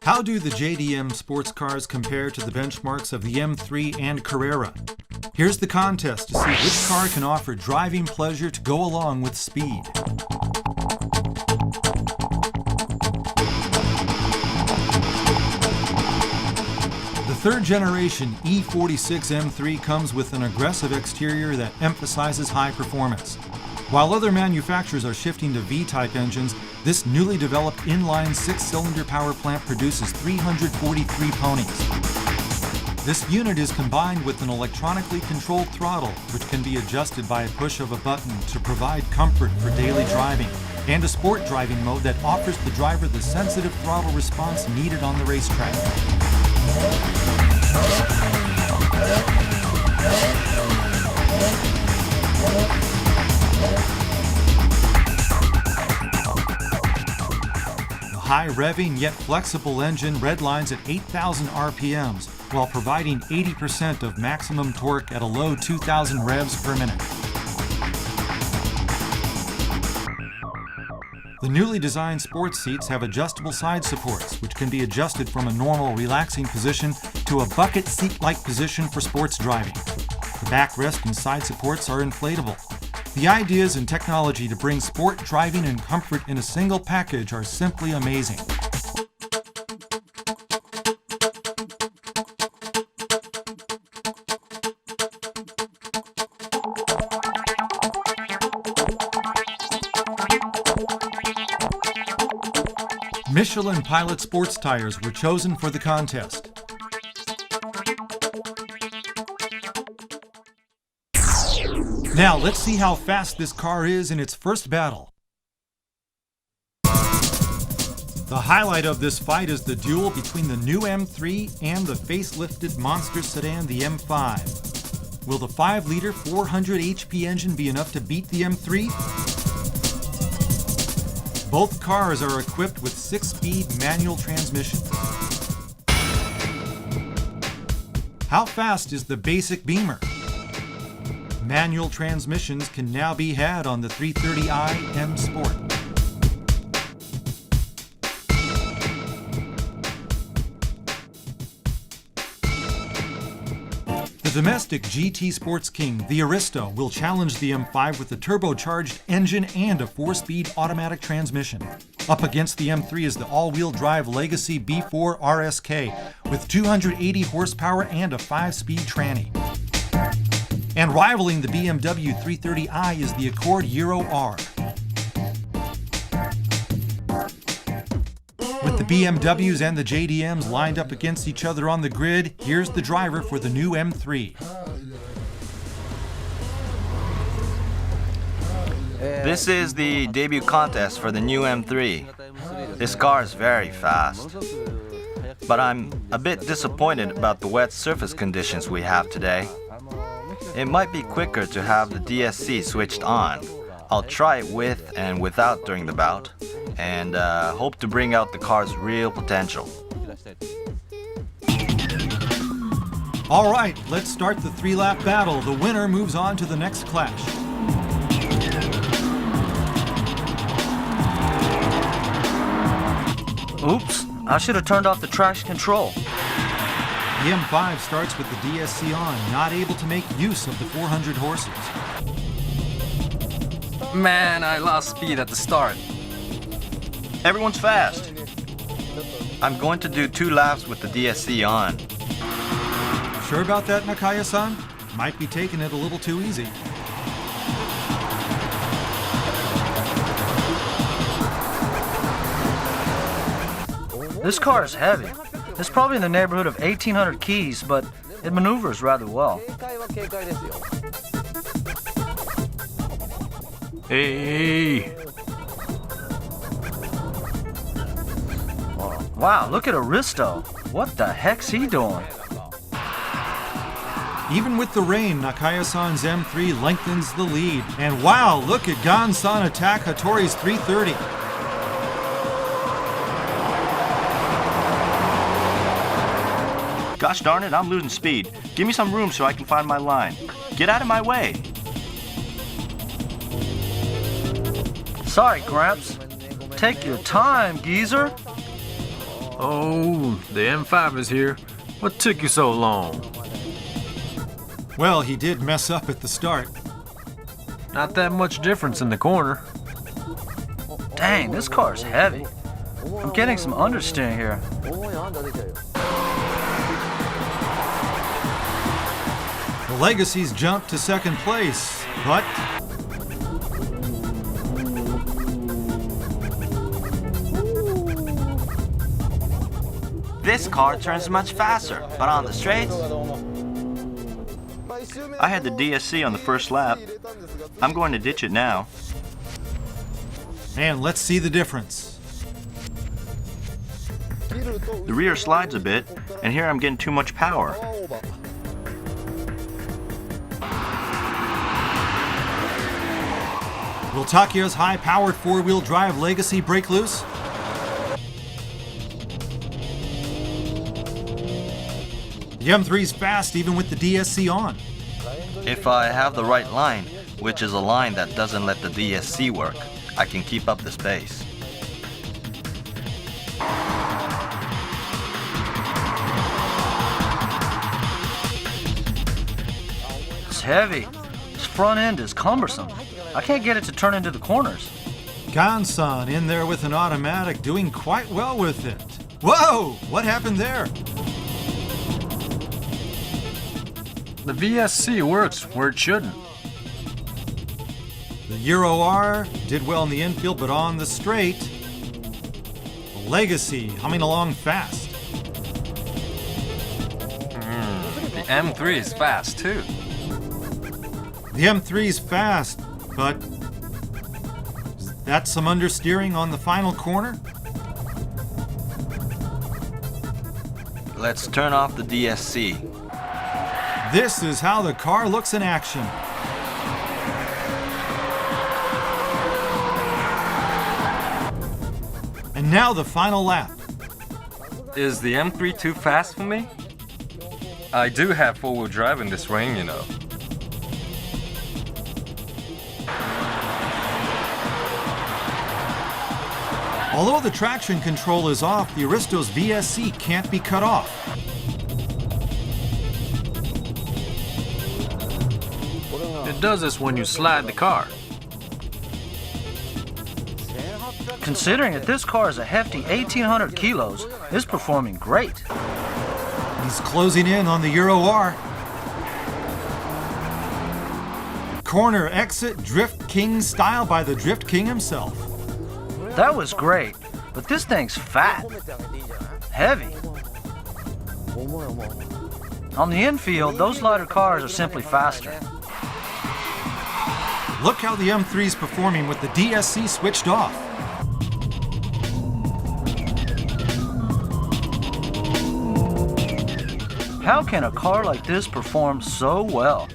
How do the JDM sports cars compare to the benchmarks of the M3 and Carrera? Here's the contest to see which car can offer driving pleasure to go along with speed. The third generation E46 M3 comes with an aggressive exterior that emphasizes high performance. While other manufacturers are shifting to V-type engines, this newly developed inline six-cylinder power plant produces 343 ponies. This unit is combined with an electronically controlled throttle, which can be adjusted by a push of a button to provide comfort for daily driving, and a sport driving mode that offers the driver the sensitive throttle response needed on the racetrack. The high-revving yet flexible engine redlines at 8,000 RPMs while providing 80% of maximum torque at a low 2,000 revs per minute. The newly designed sports seats have adjustable side supports, which can be adjusted from a normal relaxing position to a bucket seat-like position for sports driving. The backrest and side supports are inflatable. The ideas and technology to bring sport driving and comfort in a single package are simply amazing. Michelin Pilot sports tires were chosen for the contest. Now let's see how fast this car is in its first battle. The highlight of this fight is the duel between the new M3 and the facelifted monster sedan, the M5. Will the 5-liter 400 HP engine be enough to beat the M3? Both cars are equipped with 6-speed manual transmissions. How fast is the basic Beamer? Manual transmissions can now be had on the 330i M Sport. The domestic GT Sports King, the Aristo, will challenge the M5 with a turbocharged engine and a 4-speed automatic transmission. Up against the M3 is the all-wheel drive Legacy B4 RSK with 280 horsepower and a 5-speed tranny. And rivaling the BMW 330i is the Accord Euro R. With the BMWs and the JDMs lined up against each other on the grid, here's the driver for the new M3. This is the debut contest for the new M3. This car is very fast. But I'm a bit disappointed about the wet surface conditions we have today. It might be quicker to have the DSC switched on. I'll try it with and without during the bout, and hope to bring out the car's real potential. All right, let's start the 3-lap battle. The winner moves on to the next clash. Oops, I should have turned off the traction control. The M5 starts with the DSC on, not able to make use of the 400 horses. Man, I lost speed at the start. Everyone's fast. I'm going to do 2 laps with the DSC on. Sure about that, Nakaya-san? Might be taking it a little too easy. This car is heavy. It's probably in the neighborhood of 1,800 keys, but it maneuvers rather well. Hey! Wow, look at Aristo. What the heck's he doing? Even with the rain, Nakaya-san's M3 lengthens the lead. And wow, look at Gan-san attack Hattori's 330. Gosh darn it, I'm losing speed. Give me some room so I can find my line. Get out of my way. Sorry, Gramps. Take your time, geezer. Oh, the M5 is here. What took you so long? Well, he did mess up at the start. Not that much difference in the corner. Dang, this car is heavy. I'm getting some understeering here. The Legacy's jumped to second place, but This car turns much faster, but on the straights, I had the DSC on the first lap. I'm going to ditch it now. and let's see the difference. The rear slides a bit, and here I'm getting too much power. Will Takeo's high-powered four-wheel drive Legacy break loose? The M3's fast even with the DSC on. If I have the right line, which is a line that doesn't let the DSC work, I can keep up the space. It's heavy. This front end is cumbersome. I can't get it to turn into the corners. Gansan in there with an automatic, doing quite well with it. Whoa! What happened there? The VSC works where it shouldn't. The Euro R did well in the infield, but on the straight, the Legacy humming along fast. The M3 is fast too. The M3's fast, but that's some understeering on the final corner. Let's turn off the DSC. This is how the car looks in action. And now the final lap. Is the M3 too fast for me? I do have four-wheel drive in this ring, you know. Although the traction control is off, the Aristo's VSC can't be cut off. It does this when you slide the car. Considering that this car is a hefty 1,800 kilos, it's performing great. He's closing in on the Euro R. Corner exit Drift King style by the Drift King himself. That was great, but this thing's fat. Heavy. On the infield, those lighter cars are simply faster. Look how the M3's performing with the DSC switched off. How can a car like this perform so well?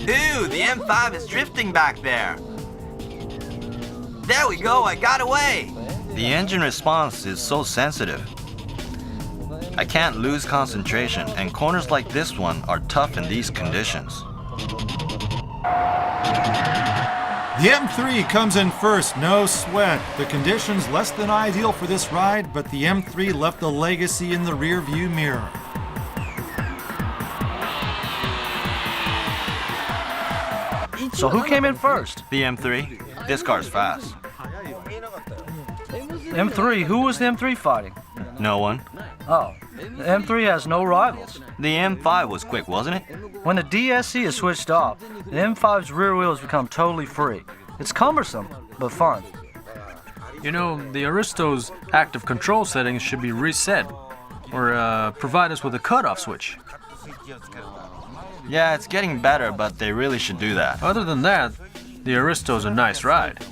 Ew, the M5 is drifting back there. There we go, I got away. The engine response is so sensitive. I can't lose concentration, and corners like this one are tough in these conditions. The M3 comes in first, no sweat. The conditions less than ideal for this ride, but the M3 left the Legacy in the rear view mirror. So who came in first? The M3, this car's fast. M3, who was the M3 fighting? No one. Oh, the M3 has no rivals. The M5 was quick, wasn't it? When the DSC is switched off, the M5's rear wheels become totally free. It's cumbersome, but fun. You know, the Aristo's active control settings should be reset or provide us with a cutoff switch. Yeah, it's getting better, but they really should do that. Other than that, the Aristo's a nice ride.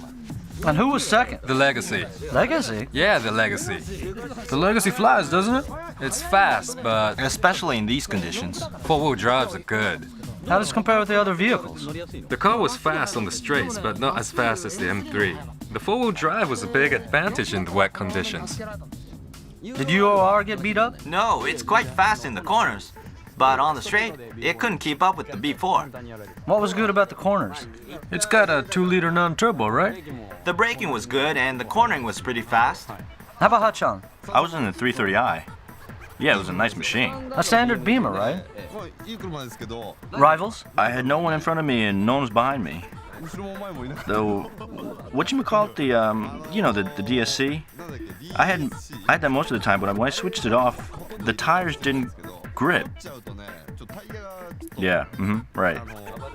And who was second? The Legacy. Legacy? Yeah, the Legacy. The Legacy flies, doesn't it? It's fast, but Especially in these conditions. four-wheel drives are good. How does it compare with the other vehicles? The car was fast on the straights, but not as fast as the M3. The four-wheel drive was a big advantage in the wet conditions. Did UOR get beat up? No, it's quite fast in the corners. but on the straight, it couldn't keep up with the B4. What was good about the corners? It's got a 2-liter non-turbo, right? The braking was good and the cornering was pretty fast. How about Hachan? I was in the 330i. Yeah, it was a nice machine. A standard Beamer, right? Rivals? I had no one in front of me and no one was behind me. Though, whatchamacallit, the DSC? I had that most of the time, but when I switched it off, the tires didn't grip. Yeah, right.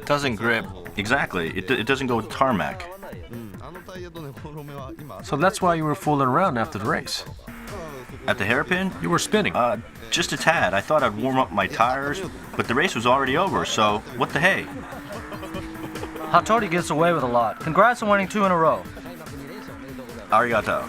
Doesn't grip. Exactly. It doesn't go with tarmac. So that's why you were fooling around after the race. At the hairpin? You were spinning. Just a tad. I thought I'd warm up my tires, but the race was already over, so what the hey? Hattori gets away with a lot. Congrats on winning 2 in a row. Arigato.